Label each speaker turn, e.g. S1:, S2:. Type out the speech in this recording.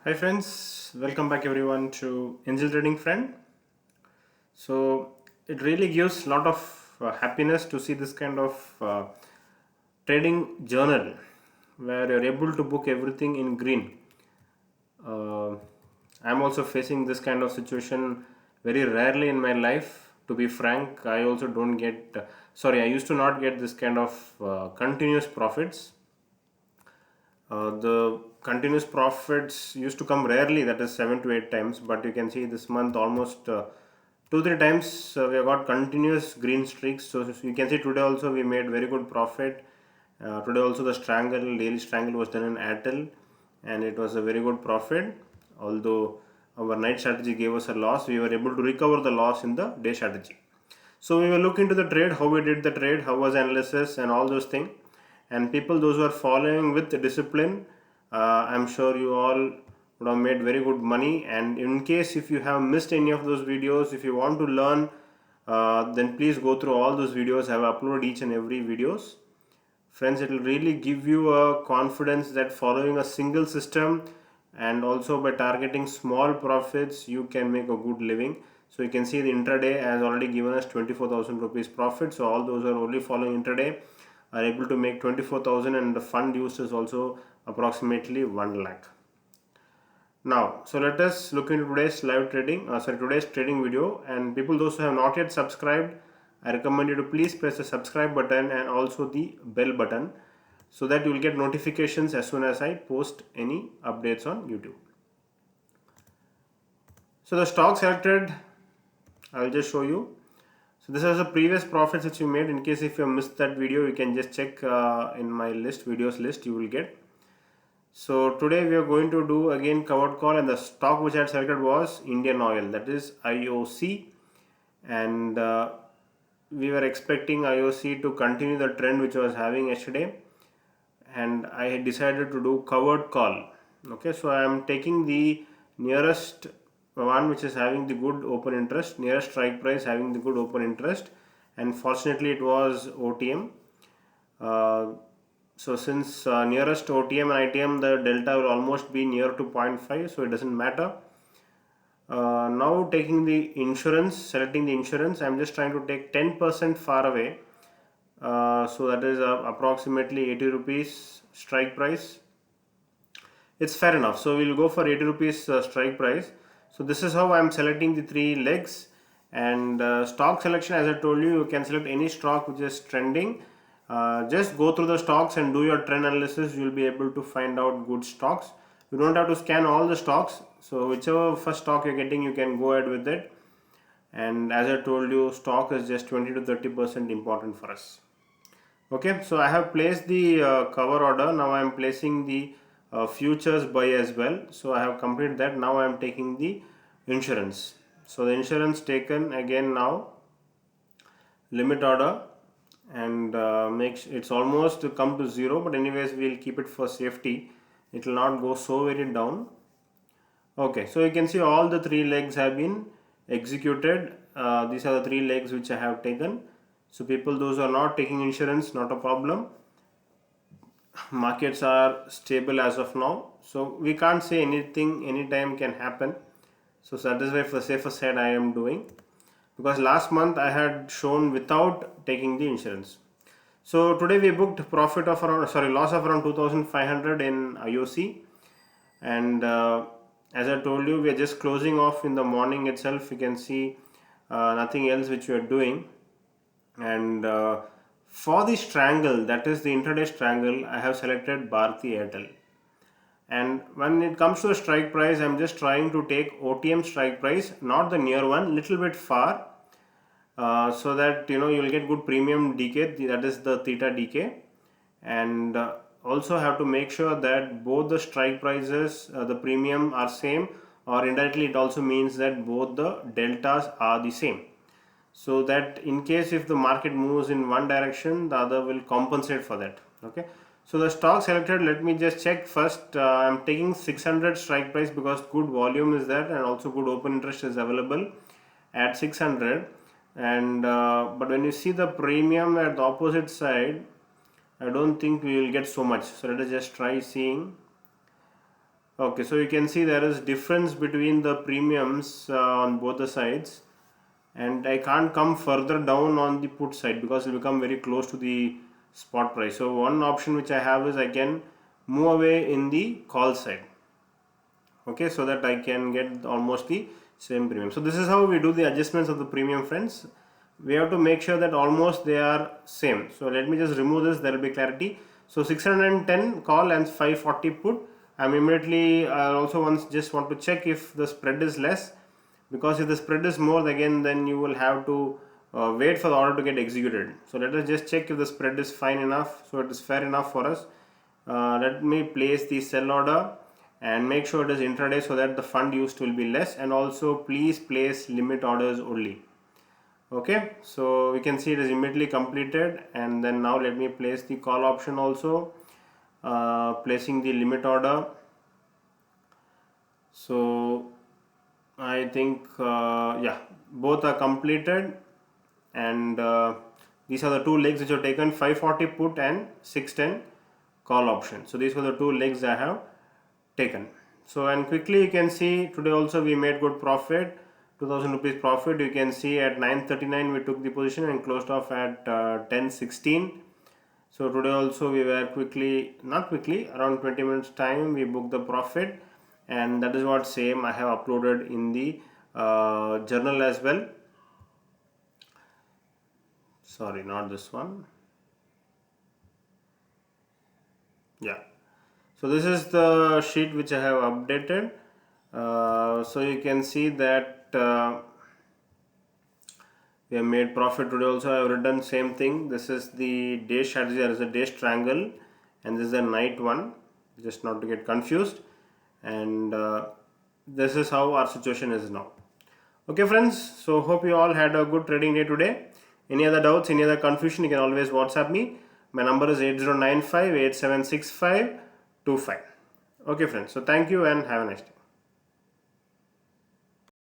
S1: Hi friends, welcome back everyone to Angel Trading Friend. So it really gives a lot of happiness to see this kind of trading journal where you're able to book everything in green. Uh, I'm also facing this kind of situation very rarely in my life. To be frank, I also don't get, I used to not get this kind of continuous profits. The continuous profits used to come rarely, that is 7 to 8 times, but you can see this month almost 2 3 times we have got continuous green streaks. So you can see today also we made very good profit. Today also the daily strangle was done in Airtel and it was a very good profit. Although our night strategy gave us a loss, we were able to recover the loss in the day strategy. So we will look into the trade, how we did the trade, how was analysis and all those things. And people, those who are following with discipline, I'm sure you all would have made very good money. And in case if you have missed any of those videos, if you want to learn, then please go through all those videos. I have uploaded each and every videos. Friends, it will really give you a confidence that following a single system and also by targeting small profits you can make a good living. So you can see the intraday has already given us 24,000 rupees profit. So all those who are only following intraday are able to make 24,000 and the fund used is also approximately 1 lakh. Now, so let us look into today's trading video. And people, those who have not yet subscribed, I recommend you to please press the subscribe button and also the bell button so that you will get notifications as soon as I post any updates on YouTube. So the stock selected, I will just show you. So this is the previous profits which you made. In case if you missed that video, you can just check in my videos list you will get. So today we are going to do again covered call, and the stock which I had selected was Indian Oil, that is IOC, and we were expecting IOC to continue the trend which was having yesterday, and I had decided to do covered call. Okay, so I am taking the nearest one which is having the good open interest, nearest strike price having the good open interest, and fortunately it was OTM. Uh, so since nearest OTM and ITM the delta will almost be near to zero point 0.5, so it doesn't matter. Now taking the insurance, selecting the insurance, I'm just trying to take 10% far away. So that is approximately 80 rupees strike price. It's fair enough. So we'll go for 80 rupees strike price. So this is how I'm selecting the three legs. And stock selection, as I told you, you can select any stock which is trending. Just go through the stocks and do your trend analysis. You'll be able to find out good stocks. You don't have to scan all the stocks. So whichever first stock you're getting, you can go ahead with it. And as I told you, stock is just 20 to 30% important for us. Okay, so I have placed the cover order. Now I am placing the futures buy as well. So I have completed that. Now I am taking the insurance. So the insurance taken again now, limit order, and it's almost come to zero, but anyways we'll keep it for safety. It will not go so very down. Okay, so you can see all the three legs have been executed. These are the three legs which I have taken. So people, those who are not taking insurance, not a problem. Markets are stable as of now, so we can't say anything, anytime can happen. So that is why for the safer side I am doing, because last month I had shown without taking the insurance. So today we booked profit of around, loss of around 2500 in IOC. And as I told you, we are just closing off in the morning itself. You can see nothing else which we are doing. And for the strangle, that is the intraday strangle, I have selected Bharti Airtel. And when it comes to the strike price, I'm just trying to take OTM strike price, not the near one, little bit far, so that you know you will get good premium decay, that is the theta decay. And also have to make sure that both the strike prices, the premium are same, or indirectly it also means that both the deltas are the same, so that in case if the market moves in one direction, the other will compensate for that. Okay, so the stock selected, let me just check first. I'm taking 600 strike price because good volume is there and also good open interest is available at 600. And but when you see the premium at the opposite side, I don't think we will get so much. So let us just try seeing. Okay, so you can see there is difference between the premiums on both the sides, and I can't come further down on the put side because it will become very close to the spot price. So one option which I have is I can move away in the call side, okay, so that I can get almost the same premium. So this is how we do the adjustments of the premium, friends. We have to make sure that almost they are same. So let me just remove this, there will be clarity. So 610 call and 540 put. I'm immediately also once just want to check if the spread is less, because if the spread is more, again then you will have to wait for the order to get executed. So let us just check if the spread is fine enough, so it is fair enough for us. Let me place the sell order and make sure it is intraday so that the fund used will be less, and also please place limit orders only. Okay, so we can see it is immediately completed, and then now let me place the call option also, placing the limit order. So I think yeah, both are completed, and these are the two legs which are taken, 540 put and 610 call option. So these were the two legs I have taken. So, and quickly you can see today also we made good profit, 2000 rupees profit. You can see at 9:39 we took the position and closed off at 10:16. So today also we were not quickly, around 20 minutes time we booked the profit, and that is what same I have uploaded in the journal as well. Sorry, not this one. Yeah. So this is the sheet which I have updated. So you can see that we have made profit today also. I have written same thing. This is the day strategy, there is a day triangle, and this is the night one, just not to get confused. And this is how our situation is now. Okay friends, so hope you all had a good trading day today. Any other doubts, any other confusion, you can always WhatsApp me. My number is 8095 876525. Okay friends, so thank you and have a nice day.